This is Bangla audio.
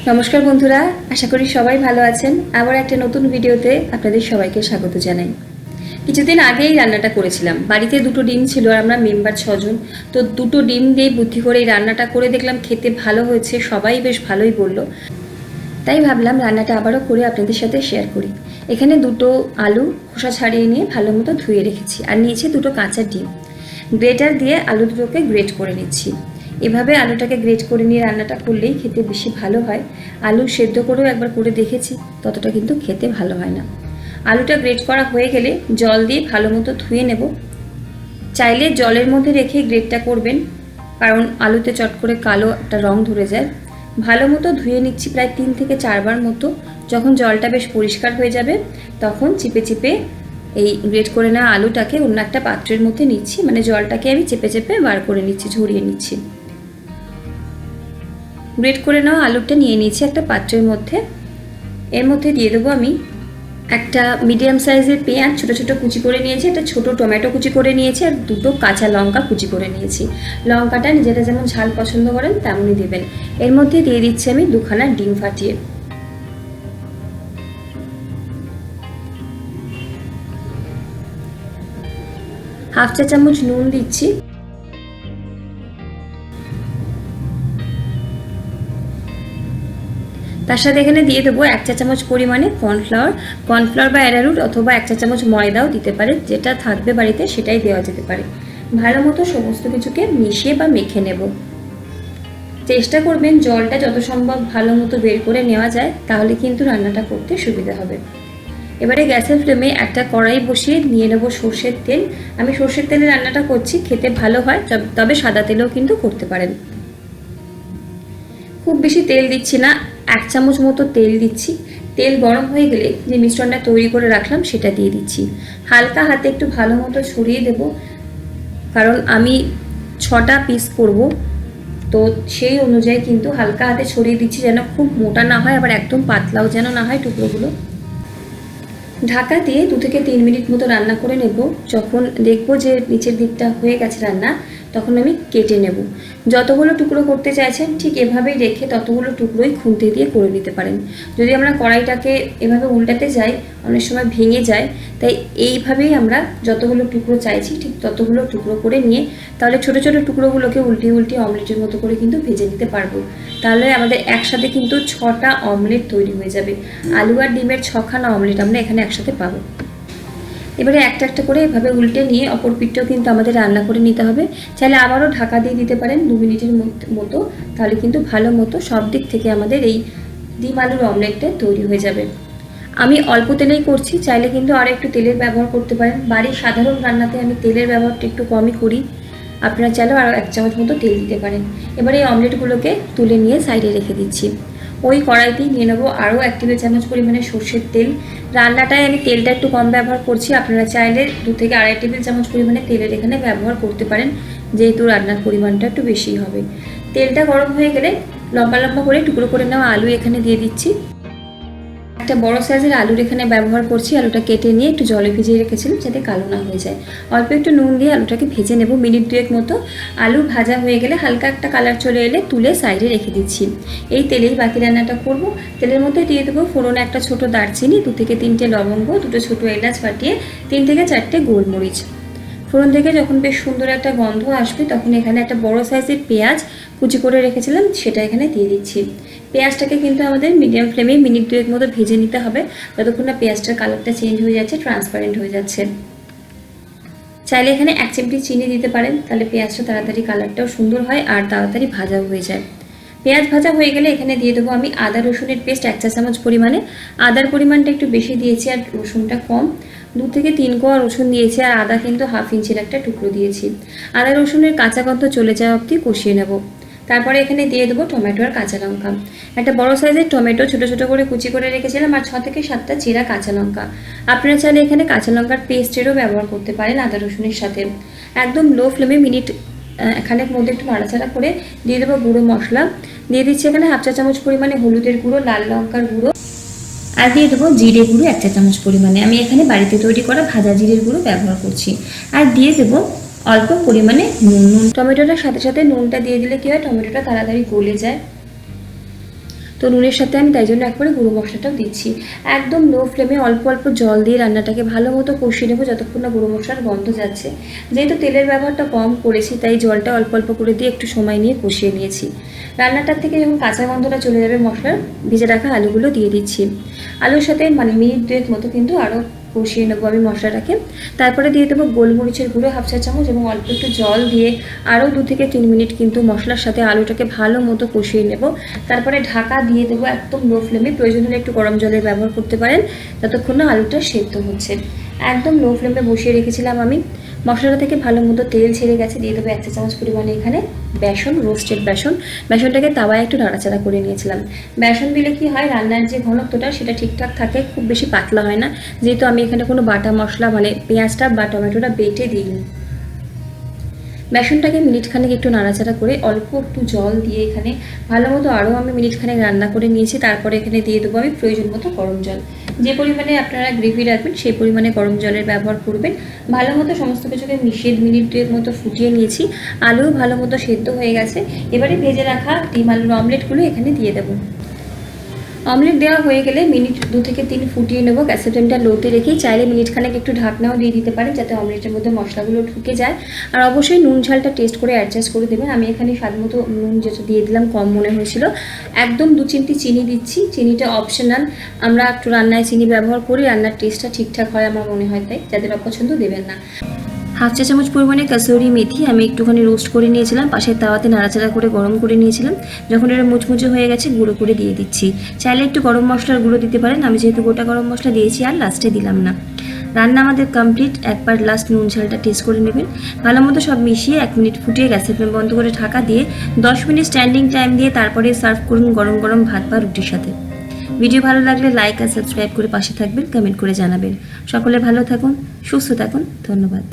নমস্কার বন্ধুরা, আশা করি সবাই ভালো আছেন। আবার একটা নতুন ভিডিওতে আপনাদের সবাইকে স্বাগত জানাই। কিছুদিন আগেই রান্নাটা করেছিলাম। বাড়িতে দুটো ডিম ছিল আর আমরা মেম্বার 6 জন। তো দুটো ডিম দিয়ে বুদ্ধি করে এই রান্নাটা করে দেখলাম, খেতে ভালো হয়েছে, সবাই বেশ ভালোই বললো। তাই ভাবলাম রান্নাটা আবারও করে আপনাদের সাথে শেয়ার করি। এখানে দুটো আলু খোসা ছাড়িয়ে নিয়ে ভালো মতো ধুয়ে রেখেছি, আর নিয়েছি দুটো কাঁচা ডিম। গ্রেটার দিয়ে আলু দুটোকে গ্রেট করে নিচ্ছি। এভাবে আলুটাকে গ্রেট করে নিয়ে রান্নাটা করলেই খেতে বেশি ভালো হয়। আলু সেদ্ধ করেও একবার করে দেখেছি, ততটা কিন্তু খেতে ভালো হয় না। আলুটা গ্রেট করা হয়ে গেলে জল দিয়ে ভালো মতো ধুয়ে নেব। চাইলে জলের মধ্যে রেখে গ্রেটটা করবেন, কারণ আলুতে চট করে কালো একটা রং ধরে যায়। ভালো মতো ধুয়ে নিচ্ছি প্রায় 3 থেকে 4 বার মতো। যখন জলটা বেশ পরিষ্কার হয়ে যাবে তখন চিপে চিপে এই গ্রেট করে নেওয়া আলুটাকে অন্য একটা পাত্রের মধ্যে নিচ্ছি, মানে জলটাকে আমি চেপে চেপে বার করে নিচ্ছি, ঝরিয়ে নিচ্ছি। গ্রেট করে নেওয়া আলুটা নিয়ে নিয়েছি একটা পাত্রের মধ্যে। এর মধ্যে দিয়ে দেবো আমি একটা মিডিয়াম সাইজের পেঁয়াজ ছোটো ছোটো কুচি করে নিয়েছি, একটা ছোটো টমেটো কুচি করে নিয়েছি, আর দুটো কাঁচা লঙ্কা কুচি করে নিয়েছি। লঙ্কাটা নিজেরা যেমন ঝাল পছন্দ করেন তেমনই দেবেন। এর মধ্যে দিয়ে দিচ্ছি আমি 2খানা ডিম ফাটিয়ে। হাফ চা চামচ নুন দিচ্ছি। তার সাথে এখানে দিয়ে দেবো 1 চা চামচ পরিমাণে কর্নফ্লাওয়ার বা অ্যারারুট অথবা 1 চা চামচ ময়দাও দিতে পারে, যেটা থাকবে বাড়িতে সেটাই দেওয়া যেতে পারে। ভালো মতো সমস্ত কিছুকে মিশিয়ে বা মেখে নেব। চেষ্টা করবেন জলটা যত সম্ভব ভালো মতো বের করে নেওয়া যায়, তাহলে কিন্তু রান্নাটা করতে সুবিধা হবে। এবারে গ্যাসের ফ্লেমে একটা কড়াই বসিয়ে নিয়ে নেব সর্ষের তেল। আমি সর্ষের তেলে রান্নাটা করছি, খেতে ভালো হয়, তবে সাদা তেলেও কিন্তু করতে পারেন। খুব বেশি তেল দিচ্ছি না, 1 চামচ মতো তেল দিচ্ছি। তেল গরম হয়ে গেলে যে মিশ্রণটা তৈরি করে রাখলাম সেটা দিয়ে দিচ্ছি। হালকা হাতে একটু ভালো মতো ছড়িয়ে দেব, কারণ আমি 6টা পিস করব, তো সেই অনুযায়ী কিন্তু হালকা হাতে ছড়িয়ে দিচ্ছি, যেন খুব মোটা না হয়, আবার একদম পাতলাও যেন না হয় টুকরোগুলো। ঢাকা দিয়ে 2 থেকে 3 মিনিট মতো রান্না করে নেব। যখন দেখবো যে নিচের দিকটা হয়ে গেছে রান্না, তখন আমি কেটে নেব। যতগুলো টুকরো করতে চাইছেন ঠিক এভাবেই রেখে ততগুলো টুকরোই খুন্তি দিয়ে করে নিতে পারেন। যদি আমরা কড়াইটাকে এভাবে উল্টাতে যাই অনেক সময় ভেঙে যায়, তাই এইভাবেই আমরা যতগুলো টুকরো চাইছি ঠিক ততগুলো টুকরো করে নিয়ে তাহলে ছোটো ছোটো টুকরোগুলোকে উল্টিয়ে উল্টিয়ে অমলেটের মতো করে কিন্তু ভেজে নিতে পারবো। তাহলে আমাদের একসাথে কিন্তু 6টা অমলেট তৈরি হয়ে যাবে। আলু আর ডিমের 6খানা অমলেট আমরা এখানে একসাথে পাবো। এবারে একটা একটা করে এভাবে উল্টে নিয়ে অপর পিঠটাও কিন্তু আমাদের রান্না করে নিতে হবে। চাইলে আবারও ঢাকা দিয়ে দিতে পারেন 2 মিনিটের মতো, তাহলে কিন্তু ভালো মতো সব দিক থেকে আমাদের এই ডিম আলুর অমলেটটা তৈরি হয়ে যাবে। আমি অল্প তেলেই করছি, চাইলে কিন্তু আরও একটু তেলের ব্যবহার করতে পারেন। বাড়ির সাধারণ রান্নাতে আমি তেলের ব্যবহারটা একটু কমই করি, আপনারা চাইলেও আরও 1 চামচ মতো তেল দিতে পারেন। এবারে এই অমলেটগুলোকে তুলে নিয়ে সাইডে রেখে দিচ্ছি। ওই কড়াইতেই নিয়ে নেবো আরও 1 টেবিল চামচ পরিমাণে সর্ষের তেল। রান্নাটায় আমি তেলটা একটু কম ব্যবহার করছি, আপনারা চাইলে 2 থেকে 2.5 টেবিল চামচ পরিমাণে তেলের এখানে ব্যবহার করতে পারেন, যেহেতু রান্নার পরিমাণটা একটু বেশিই হবে। তেলটা গরম হয়ে গেলে লম্বা লম্বা করে টুকরো করে নেওয়া আলু এখানে দিয়ে দিচ্ছি। একটা বড় সাইজের আলুর এখানে ব্যবহার করছি। আলুটা কেটে নিয়ে একটু জলে ভিজিয়ে রেখেছিলাম যাতে কালো না হয়ে যায়। অল্প একটু নুন দিয়ে আলুটাকে ভেজে নেব মিনিট 2 মতো। আলু ভাজা হয়ে গেলে হালকা একটা কালার চলে এলে তুলে সাইডে রেখে দিচ্ছি। এই তেলেই বাকি রান্নাটা করব। তেলের মধ্যে দিয়ে দেবো ফোড়নে একটা ছোটো দারচিনি, 2 থেকে 3টে লবঙ্গ, 2টো ছোটো এলাচ ফাটিয়ে, 3 থেকে 4টে গোলমরিচ। ফোড়ন থেকে যখন বেশ সুন্দর একটা গন্ধ আসবে তখন এখানে একটা বড় সাইজের পেঁয়াজ কুচি করে রেখেছিলাম সেটা এখানে দিয়ে দিচ্ছি। পেঁয়াজটাকে কিন্তু আমাদের মিডিয়াম ফ্লেমে মিনিট 2 মতো ভেজে নিতে হবে, যতক্ষণ না পেঁয়াজটার কালারটা চেঞ্জ হয়ে যাচ্ছে, ট্রান্সপারেন্ট হয়ে যাচ্ছে। চাইলে এখানে 1 চিমটি চিনি দিতে পারেন, তাহলে পেঁয়াজটা তাড়াতাড়ি কালারটাও সুন্দর হয় আর তাড়াতাড়ি ভাজাও হয়ে যায়। পেঁয়াজ ভাজা হয়ে গেলে এখানে দিয়ে দেবো আমি আদা রসুনের পেস্ট 1 চা চামচ পরিমাণে। আদার পরিমাণটা একটু বেশি দিয়েছি আর রসুনটা কম, 2 থেকে 3 কোয়া রসুন দিয়েছি, আর আদা কিন্তু হাফ ইঞ্চির একটা টুকরো দিয়েছি। আদা রসুনের কাঁচা গন্ধ চলে যাওয়া অবধি কষিয়ে নেব। তারপরে এখানে দিয়ে দেবো টমেটো আর কাঁচা লঙ্কা। একটা বড় সাইজের টমেটো ছোটো ছোটো করে কুচি করে রেখেছিলাম, আর 6 থেকে 7টা চিরা কাঁচা লঙ্কা। আপনারা চাইলে এখানে কাঁচা লঙ্কার পেস্টেরও ব্যবহার করতে পারেন আদা রসুনের সাথে। একদম লো ফ্লেমে মিনিট এখানের মধ্যে একটু নাড়াচাড়া করে দিয়ে দেবো গুঁড়ো মশলা। দিয়ে দিচ্ছি এখানে হাফ চা চামচ পরিমাণে হলুদের গুঁড়ো, লাল লঙ্কার গুঁড়ো, আর দিয়ে দেবো জিরে গুঁড়ো 1 চা চামচ পরিমাণে। আমি এখানে বাড়িতে তৈরি করা ভাজা জিরের গুঁড়ো ব্যবহার করছি। আর দিয়ে দেবো অল্প পরিমাণে নুন। টমেটোটার সাথে সাথে নুনটা দিয়ে দিলে কী হয়, টমেটোটা তাড়াতাড়ি গলে যায়। তো নুনের সাথে আমি তাই জন্য একবারে গুঁড়ো মশলাটাও দিচ্ছি। একদম লো ফ্লেমে অল্প অল্প জল দিয়ে রান্নাটাকে ভালো মতো কষিয়ে নেবো যতক্ষণ না গুঁড়ো মশলার গন্ধ যাচ্ছে। যেহেতু তেলের ব্যবহারটা কম করেছি তাই জলটা অল্প অল্প করে দিয়ে একটু সময় নিয়ে কষিয়ে নিয়েছি। রান্নাটার থেকে যখন কাঁচা গন্ধটা চলে যাবে মশলার, ভেজে রাখা আলুগুলো দিয়ে দিচ্ছি। আলুর সাথে মিনিট 2 মতো কিন্তু আরও কষিয়ে নেবো আমি মশলাটাকে। তারপরে দিয়ে দেবো গোলমরিচের গুঁড়ো 1/2 চা চামচ এবং অল্প একটু জল দিয়ে আরও 2 থেকে 3 মিনিট কিন্তু মশলার সাথে আলুটাকে ভালো মতো কষিয়ে নেব। তারপরে ঢাকা দিয়ে দেবো একদম লো ফ্লেমে, প্রয়োজন হলে একটু গরম জলের ব্যবহার করতে পারেন ততক্ষণ না আলুটা সেদ্ধ হচ্ছে। একদম লো ফ্লেমে বসিয়ে রেখেছিলাম আমি। মশলাটা থেকে ভালো মতো তেল ছেড়ে গেছে। দিয়ে দেবো 1 চা চামচ পরিমাণে এখানে বেসন, রোস্টেড বেসন। বেসনটাকে তাওয়ায় একটু নাড়াচাড়া করে নিয়েছিলাম। বেসন দিলে কি হয়, রান্নার যে ঘনত্বটা সেটা ঠিকঠাক থাকে, খুব বেশি পাতলা হয় না, যেহেতু আমি এখানে কোনো বাটা মশলা পেঁয়াজটা বা টমেটোটা বেটে দিইনি। বেসনটাকে মিনিটখানেক একটু নাড়াচাড়া করে অল্প একটু জল দিয়ে এখানে ভালো মতো আরও আমি মিনিটখানেক রান্না করে নিয়েছি। তারপরে এখানে দিয়ে দেবো আমি প্রয়োজন মতো গরম জল। যে পরিমাণে আপনারা গ্রেভি রাখবেন সেই পরিমাণে গরম জলের ব্যবহার করবেন। ভালো মতো সমস্ত কিছুকে মিশিয়ে মিনিট 2 মতো ফুটিয়ে নিয়েছি। আলুও ভালো মতো সেদ্ধ হয়ে গেছে। এবারে ভেজে রাখা ডিম আলুর অমলেটগুলো এখানে দিয়ে দেবো। অমলেট দেওয়া হয়ে গেলে মিনিট 2 থেকে 3 ফুটিয়ে নেবো। গ্যাসের ফ্লেমটা লোতে রেখেই চাইলে মিনিটখানেক একটু ঢাকনাও দিয়ে দিতে পারেন যাতে অমলেটের মধ্যে মশলাগুলো ঢুকে যায়। আর অবশ্যই নুন ঝালটা টেস্ট করে অ্যাডজাস্ট করে দেবেন। আমি এখানে স্বাদ মতো নুন যেটা দিয়ে দিলাম, কম মনে হয়েছিল। একদম 2 চিমটি চিনি দিচ্ছি। চিনিটা অপশনাল, আমরা একটু রান্নায় চিনি ব্যবহার করি, রান্নার টেস্টটা ঠিকঠাক হয় আমার মনে হয়, তাই যাদের অপছন্দ দেবেন না। 1/2 চা চামচ পরিমাণে কাসুরি মেথি আমি একটুখানি রোস্ট করে নিয়েছিলাম, পাশের তাওয়াতে নাড়াচাড়া করে গরম করে নিয়েছিলাম। যখন এটা মুচমুচে হয়ে গেছে গুঁড়ো করে দিয়ে দিচ্ছি। চাইলে একটু গরম মশলার গুঁড়ো দিতে পারেন, আমি যেহেতু গোটা গরম মশলা দিয়েছি আর লাস্টে দিলাম না। রান্না আমাদের কমপ্লিট। একবার লাস্ট নুন ঝালটা টেস্ট করে নেবেন। ভালো মতো সব মিশিয়ে 1 মিনিট ফুটিয়ে গ্যাসের ফ্লেম বন্ধ করে ঢাকা দিয়ে 10 মিনিট স্ট্যান্ডিং টাইম দিয়ে তারপরে সার্ভ করুন গরম গরম ভাত বা রুটির সাথে। ভিডিও ভালো লাগলে লাইক আর সাবস্ক্রাইব করে পাশে থাকবেন, কমেন্ট করে জানাবেন। সকলে ভালো থাকুন, সুস্থ থাকুন, ধন্যবাদ।